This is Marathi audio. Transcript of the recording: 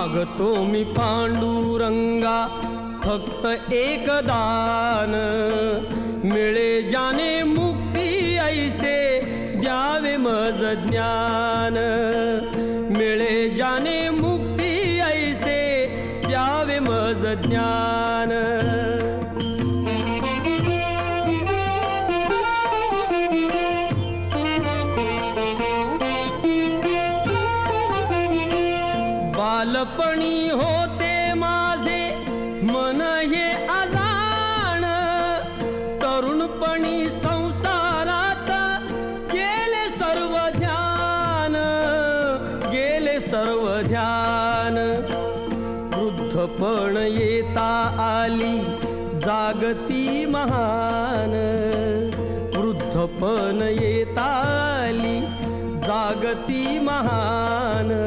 मागतो मी पांडुरंगा फक्त एक दान, मिळे जाने मुक्ती ऐसे द्यावे मज ज्ञान, मिळे जाने मुक्ती ऐसे द्यावे मज ज्ञान. बालपणी होते माझे मन हे अजाण, तरुणपणी संसारात गेले सर्व ध्यान, गेले सर्व ध्यान. वृद्धपण येता आली जागती महान, वृद्धपण येता आली जागती महान.